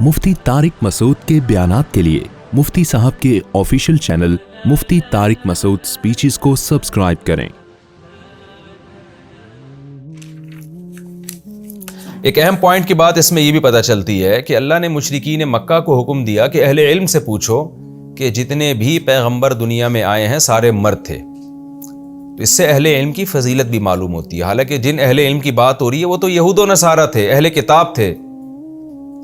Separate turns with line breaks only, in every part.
मुफ्ती तारिक मसूद के बयानात के लिए मुफ्ती साहब के ऑफिशियल चैनल मुफ्ती तारिक मसूद स्पीचेस को सब्सक्राइब करें।
एक अहम पॉइंट की बात इसमें यह भी पता चलती है कि अल्लाह ने मुशरिकीन मक्का को हुक्म दिया कि अहले इल्म से पूछो कि जितने भी पैगंबर दुनिया में आए हैं सारे मर्द थे। तो इससे अहले इल्म की फजीलत भी मालूम होती है। हालांकि जिन अहले इल्म की बात हो रही है वो तो यहूद व नसारा थे, अहले किताब थे,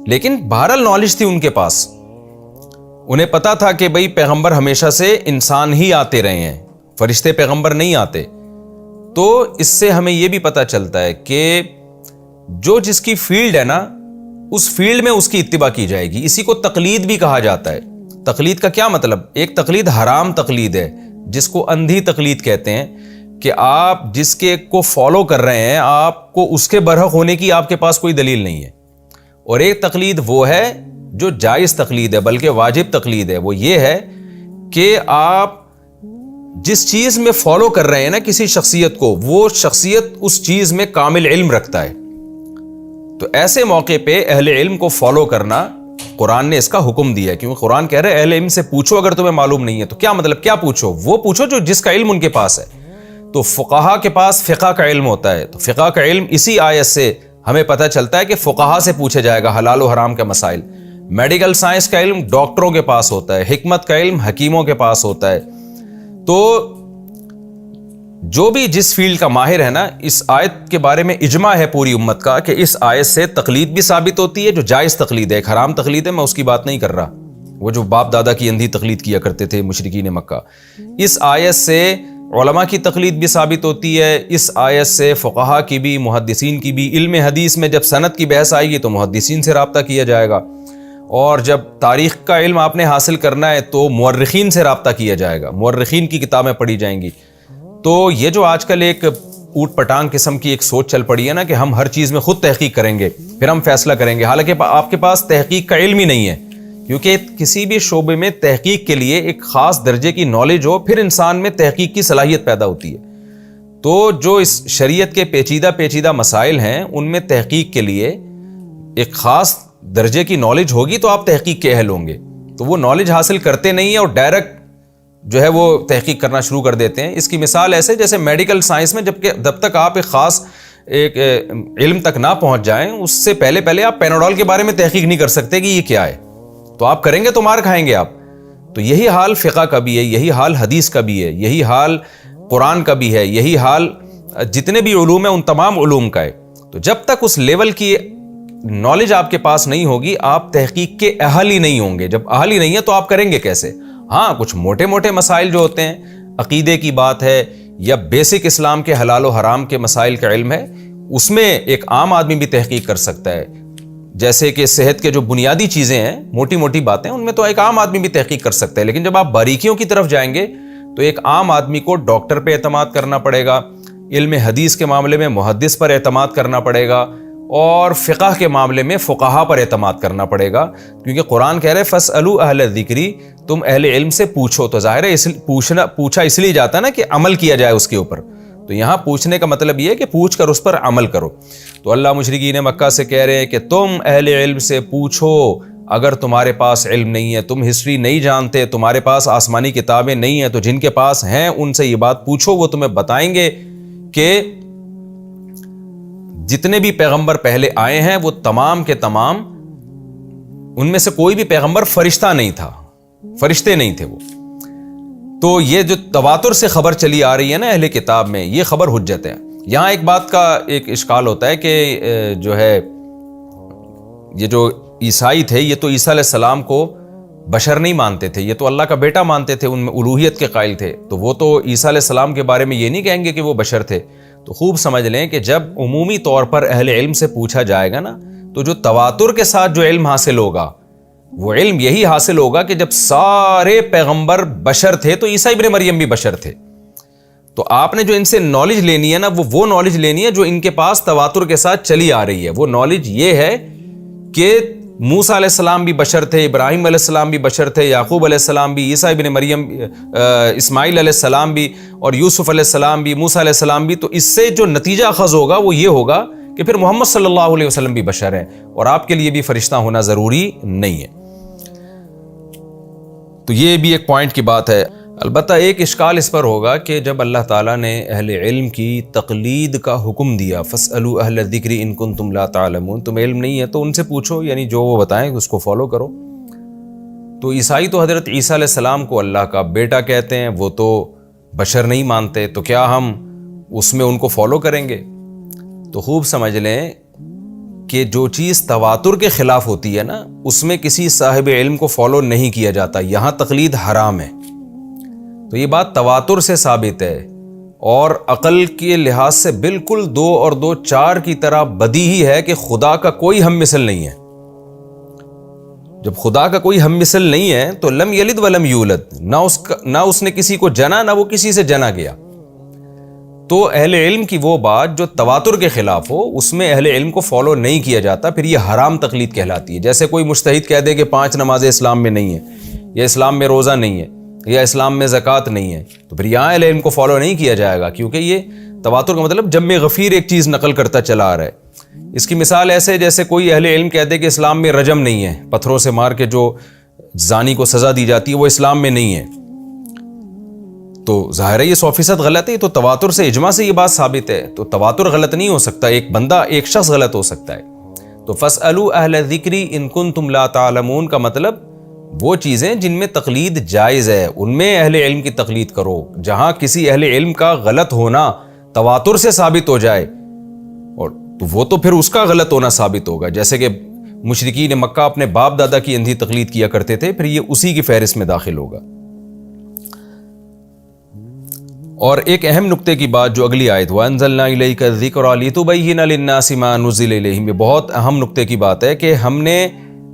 लेकिन बहरहाल नॉलेज थी उनके पास। उन्हें पता था कि भाई पैगंबर हमेशा से इंसान ही आते रहे हैं, फरिश्ते पैगंबर नहीं आते। तो इससे हमें यह भी पता चलता है कि जो जिसकी फील्ड है ना, उस फील्ड में उसकी इत्तिबा की जाएगी। इसी को तकलीद भी कहा जाता है। तकलीद का क्या मतलब? एक तकलीद हराम तकलीद है जिसको अंधी तकलीद कहते हैं, कि आप जिसके को फॉलो कर रहे हैं आपको उसके बरहक होने की आपके पास कोई दलील नहीं है। और एक तकलीद वो है जो जायज़ तकलीद है, बल्कि वाजिब तकलीद है। वो ये है कि आप जिस चीज़ में फॉलो कर रहे हैं ना किसी शख्सियत को, वो शख्सियत उस चीज़ में कामिल इल्म रखता है। तो ऐसे मौके पे अहले इल्म को फॉलो करना कुरान ने इसका हुक्म दिया है, क्योंकि कुरान कह रहा है अहले इल्म से पूछो अगर तुम्हें मालूम नहीं है। तो क्या मतलब, क्या पूछो? वो पूछो जो जिसका इल्म उनके पास है। तो फुक़हा के पास फ़िक़्ह का इल्म होता है। तो फ़िक़्ह का इल्म इसी आयत से हमें पता चलता है कि फुक़हा से पूछे जाएगा हलाल और हराम के मसाइल। मेडिकल साइंस का इल्म डॉक्टरों के पास होता है, हिकमत का इल्म हकीमों के पास होता है। तो जो भी जिस फील्ड का माहिर है ना, इस आयत के बारे में इजमा है पूरी उम्मत का कि इस आयत से तकलीद भी साबित होती है, जो जायज़ तकलीद है। एक हराम तकलीद है, मैं उसकी बात नहीं कर रहा, वो जो बाप दादा की अंधी तकलीद किया करते थे मुशरिकीन मक्का। इस आयत से उलमा की तकलीद भी साबित होती है। इस आयत से फ़ुक़हा की भी, मुहद्दिसीन की भी। इल्म हदीस में जब सनद की बहस आएगी तो मुहद्दिसीन से राब्ता किया जाएगा, और जब तारीख़ का इल्म आपने हासिल करना है तो मुअर्रिख़ीन से राब्ता किया जाएगा, मुअर्रिख़ीन की किताबें पढ़ी जाएंगी। तो ये जो आजकल एक ऊट पटांग किस्म की एक सोच चल पड़ी है ना कि हम हर चीज़ में खुद तहकीक करेंगे फिर हम फैसला करेंगे, हालांकि आपके पास तहकीक का इल्म ही नहीं है। क्योंकि किसी भी शोबे में तहकीक के लिए एक ख़ास दर्जे की नॉलेज हो, फिर इंसान में तहकीक की सलाहियत पैदा होती है। तो जो इस शरीयत के पेचीदा पेचीदा मसाइल हैं उनमें तहकीक के लिए एक ख़ास दर्जे की नॉलेज होगी तो आप तहकीक के अहल होंगे। तो वो नॉलेज हासिल करते नहीं है और डायरेक्ट जो है वो तहकीक करना शुरू कर देते हैं। इसकी मिसाल ऐसे जैसे मेडिकल साइंस में जब तक आप एक ख़ास एक इल्म तक ना पहुंच जाएं, उससे पहले पहले आप पैनाडोल के बारे में तहकीक नहीं कर सकते कि ये क्या है। तो आप करेंगे तो मार खाएंगे आप। तो यही हाल फ़िक़्ह का भी है, यही हाल हदीस का भी है, यही हाल कुरान का भी है, यही हाल जितने भी उलूम है उन तमाम उलूम का है। तो जब तक उस लेवल की नॉलेज आपके पास नहीं होगी आप तहकीक के अहल ही नहीं होंगे। जब अहल ही नहीं है तो आप करेंगे कैसे? हाँ, कुछ मोटे मोटे मसाइल जो होते हैं, अकीदे की बात है या बेसिक इस्लाम के हलाल और हराम के मसाइल का इल्म है, उसमें एक आम आदमी भी तहकीक कर सकता है। जैसे कि सेहत के जो बुनियादी चीज़ें हैं, मोटी मोटी बातें, उनमें तो एक आम आदमी भी तहकीक कर सकता है। लेकिन जब आप बारीकियों की तरफ जाएंगे तो एक आम आदमी को डॉक्टर पे एतमाद करना पड़ेगा, इल्म हदीस के मामले में मुहद्दिस पर एतमाद करना पड़ेगा, और फ़िक़्ह के मामले में फ़ुक़हा पर एतमाद करना पड़ेगा। क्योंकि कुरान कह रहे हैं फ़स्अलू अहल ज़िक्री, तुम अहले इल्म से पूछो। तो ज़ाहिर है पूछा इसलिए जाता है ना कि अमल किया जाए उसके ऊपर। तो यहाँ पूछने का मतलब ये है कि पूछ कर उस पर अमल करो। तो अल्लाह मुशरिकीन मक्का से कह रहे हैं कि तुम अहले इल्म से पूछो अगर तुम्हारे पास इल्म नहीं है, तुम हिस्ट्री नहीं जानते, तुम्हारे पास आसमानी किताबें नहीं हैं, तो जिनके पास हैं उनसे ये बात पूछो, वो तुम्हें बताएंगे कि जितने भी पैगंबर पहले आए हैं वो तमाम के तमाम, उनमें से कोई भी पैगंबर फरिश्ता नहीं था, फरिश्ते नहीं थे वो। तो ये जो तवातुर से खबर चली आ रही है ना अहले किताब में, ये खबर हुज्जत है। यहाँ एक बात का एक इश्काल होता है कि जो है ये जो ईसाई थे ये तो ईसा अलैहिस्सलाम को बशर नहीं मानते थे, ये तो अल्लाह का बेटा मानते थे, उनमें उलूहियत के कायल थे। तो वो तो ईसा अलैहिस्सलाम के बारे में ये नहीं कहेंगे कि वो बशर थे। तो खूब समझ लें कि जब उमूमी तौर पर अहले इल्म से पूछा जाएगा ना, तो जो तवातुर के साथ जो इल्म हासिल होगा वो इल्म यही हासिल होगा कि जब सारे पैगंबर बशर थे तो ईसा इब्न मरियम भी बशर थे। तो आपने जो इनसे नॉलेज लेनी है ना, वो नॉलेज लेनी है जो इनके पास तवातुर के साथ चली आ रही है। वो नॉलेज ये है कि मूसा अलैहिस्सलाम भी बशर थे, इब्राहिम अलैहिस्सलाम भी बशर थे, याकूब अलैहिस्सलाम भी, ईसा इब्न मरियम, इस्माइल अलैहिस्सलाम भी, और यूसुफ अलैहिस्सलाम भी, मूसा अलैहिस्सलाम भी। तो इससे जो नतीजा अखज़ होगा वो ये होगा کہ پھر محمد صلی اللہ علیہ وسلم بھی بشر ہیں اور آپ کے لیے بھی فرشتہ ہونا ضروری نہیں ہے. تو یہ بھی ایک پوائنٹ کی بات ہے. البتہ ایک اشکال اس پر ہوگا کہ جب اللہ تعالیٰ نے اہل علم کی تقلید کا حکم دیا فاسألوا اہل الذکر ان کنتم لا تعلمون، تم علم نہیں ہے تو ان سے پوچھو، یعنی جو وہ بتائیں اس کو فالو کرو. تو عیسائی تو حضرت عیسیٰ علیہ السلام کو اللہ کا بیٹا کہتے ہیں، وہ تو بشر نہیں مانتے، تو کیا ہم اس میں ان کو فالو کریں گے؟ تو خوب سمجھ لیں کہ جو چیز تواتر کے خلاف ہوتی ہے نا، اس میں کسی صاحب علم کو فالو نہیں کیا جاتا. یہاں تقلید حرام ہے. تو یہ بات تواتر سے ثابت ہے اور عقل کے لحاظ سے بالکل 2 اور 2 4 کی طرح بدیہی ہے کہ خدا کا کوئی ہم مثل نہیں ہے. جب خدا کا کوئی ہم مثل نہیں ہے تو لم یلد ولم یولد، نہ اس نے کسی کو جنا نہ وہ کسی سے جنا گیا. تو اہل علم کی وہ بات جو تواتر کے خلاف ہو اس میں اہل علم کو فالو نہیں کیا جاتا، پھر یہ حرام تقلید کہلاتی ہے. جیسے کوئی مجتہد کہہ دے کہ 5 نمازیں اسلام میں نہیں ہیں، یا اسلام میں روزہ نہیں ہے، یا اسلام میں زکوٰۃ نہیں ہے، تو پھر یہاں اہل علم کو فالو نہیں کیا جائے گا، کیونکہ یہ تواتر کا مطلب جمع غفیر ایک چیز نقل کرتا چلا آ رہا ہے. اس کی مثال ایسے جیسے کوئی اہل علم کہہ دے کہ اسلام میں رجم نہیں ہے، پتھروں سے مار کے جو زانی کو سزا دی جاتی ہے وہ اسلام میں نہیں ہے. تو ظاہر ہے یہ 100% غلط ہے. تو تواتر سے اجماع سے یہ بات ثابت ہے. تو تواتر غلط نہیں ہو سکتا، ایک بندہ ایک شخص غلط ہو سکتا ہے. تو فاسألوا اہل الذکر ان کنتم لا تعلمون کا مطلب وہ چیزیں جن میں تقلید جائز ہے ان میں اہل علم کی تقلید کرو. جہاں کسی اہل علم کا غلط ہونا تواتر سے ثابت ہو جائے اور تو وہ تو پھر اس کا غلط ہونا ثابت ہوگا. جیسے کہ مشرکین مکہ اپنے باپ دادا کی اندھی تقلید کیا کرتے تھے، پھر یہ اسی کی فہرست میں داخل ہوگا. اور ایک اہم نقطے کی بات جو اگلی آیت وَأَنزَلْنَا إِلَيْكَ الذِّكْرَ لِتُبَيِّنَ لِلنَّاسِ مَا نُزِّلَ إِلَيْهِمْ، یہ بہت اہم نقطے کی بات ہے کہ ہم نے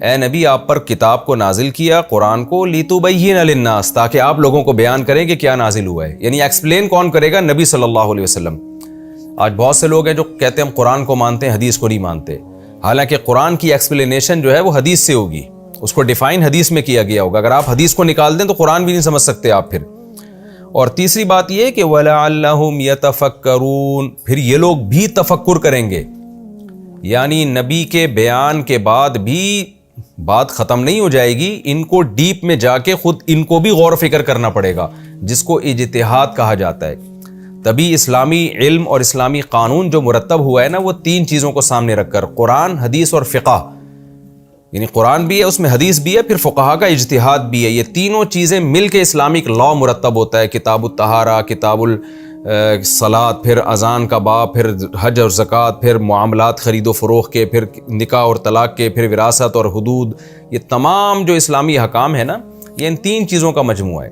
اے نبی آپ پر کتاب کو نازل کیا، قرآن کو، لِتُبَيِّنَ لِلنَّاسِ، تاکہ آپ لوگوں کو بیان کریں کہ کیا نازل ہوا ہے. یعنی ایکسپلین کون کرے گا؟ نبی صلی اللہ علیہ وسلم. آج بہت سے لوگ ہیں جو کہتے ہیں ہم قرآن کو مانتے ہیں حدیث کو نہیں مانتے، حالانکہ قرآن کی ایکسپلینیشن جو ہے وہ حدیث سے ہوگی، اس کو ڈیفائن حدیث میں کیا گیا ہوگا. اگر آپ حدیث کو نکال دیں تو قرآن بھی نہیں سمجھ سکتے آپ پھر. اور تیسری بات یہ کہ وَلَعَلَّهُمْ يَتَفَكَّرُونَ، پھر یہ لوگ بھی تفکر کریں گے. یعنی نبی کے بیان کے بعد بھی بات ختم نہیں ہو جائے گی، ان کو ڈیپ میں جا کے خود ان کو بھی غور و فکر کرنا پڑے گا، جس کو اجتہاد کہا جاتا ہے. تبھی اسلامی علم اور اسلامی قانون جو مرتب ہوا ہے نا، وہ 3 چیزوں کو سامنے رکھ کر، قرآن، حدیث اور فقہ، یعنی قرآن بھی ہے اس میں حدیث بھی ہے، پھر فقہا کا اجتہاد بھی ہے. یہ تینوں چیزیں مل کے اسلامک لا مرتب ہوتا ہے. کتاب الطہارہ، کتاب الصلاۃ، پھر اذان کا باب، پھر حج اور زکوٰۃ، پھر معاملات خرید و فروخت کے، پھر نکاح اور طلاق کے، پھر وراثت اور حدود. یہ تمام جو اسلامی احکام ہے نا، یہ ان 3 چیزوں کا مجموعہ ہے،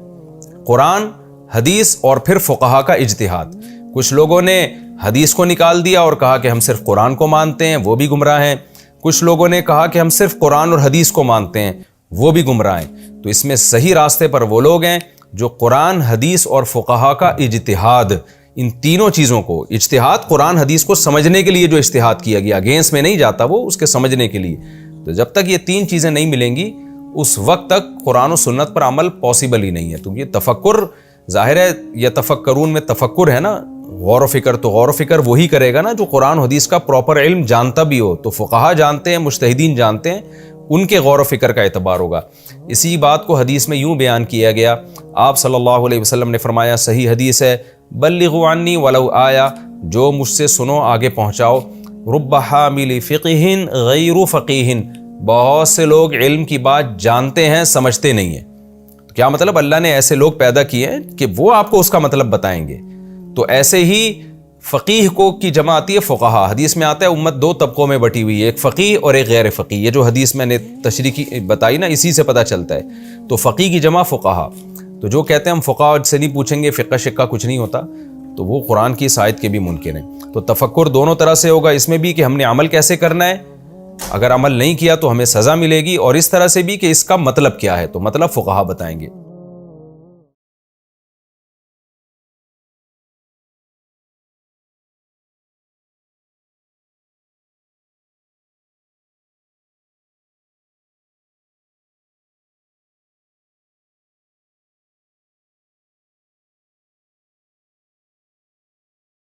قرآن، حدیث اور پھر فقہا کا اجتہاد. کچھ لوگوں نے حدیث کو نکال دیا اور کہا کہ ہم صرف قرآن کو مانتے ہیں، وہ بھی گمراہ ہیں. کچھ لوگوں نے کہا کہ ہم صرف قرآن اور حدیث کو مانتے ہیں، وہ بھی گمراہ ہیں. تو اس میں صحیح راستے پر وہ لوگ ہیں جو قرآن، حدیث اور فقہا کا اجتہاد، ان تینوں چیزوں کو، اجتہاد قرآن حدیث کو سمجھنے کے لیے جو اجتہاد کیا گیا، اگینسٹ میں نہیں جاتا وہ، اس کے سمجھنے کے لیے. تو جب تک یہ 3 چیزیں نہیں ملیں گی اس وقت تک قرآن و سنت پر عمل پاسبل ہی نہیں ہے. تو یہ تفکر ظاہر ہے، یہ تفکرون میں تفکر ہے نا، غور و فکر. تو غور و فکر وہی کرے گا نا جو قرآن و حدیث کا پراپر علم جانتا بھی ہو. تو فقہا جانتے ہیں، مجتہدین جانتے ہیں، ان کے غور و فکر کا اعتبار ہوگا. اسی بات کو حدیث میں یوں بیان کیا گیا، آپ صلی اللہ علیہ وسلم نے فرمایا، صحیح حدیث ہے، بلغوا عنی ولو آیا، جو مجھ سے سنو آگے پہنچاؤ. رب حامل فقہ غیر فقیہ، بہت سے لوگ علم کی بات جانتے ہیں سمجھتے نہیں ہیں. کیا مطلب؟ اللہ نے ایسے لوگ پیدا کیے ہیں کہ وہ آپ کو اس کا مطلب بتائیں گے. تو ایسے ہی فقیہ کو کی جمع آتی ہے فقہا. حدیث میں آتا ہے امت 2 طبقوں میں بٹی ہوئی ہے، ایک فقیہ اور ایک غیر فقیہ. یہ جو حدیث میں نے تشریح بتائی نا، اسی سے پتہ چلتا ہے. تو فقیہ کی جمع فقہا. تو جو کہتے ہیں ہم فقہا سے نہیں پوچھیں گے، فقہ شقہ کچھ نہیں ہوتا، تو وہ قرآن کی آیت کے بھی منکر ہیں. تو تفکر دونوں طرح سے ہوگا، اس میں بھی کہ ہم نے عمل کیسے کرنا ہے، اگر عمل نہیں کیا تو ہمیں سزا ملے گی، اور اس طرح سے بھی کہ اس کا مطلب کیا ہے، تو مطلب فقہا بتائیں گے.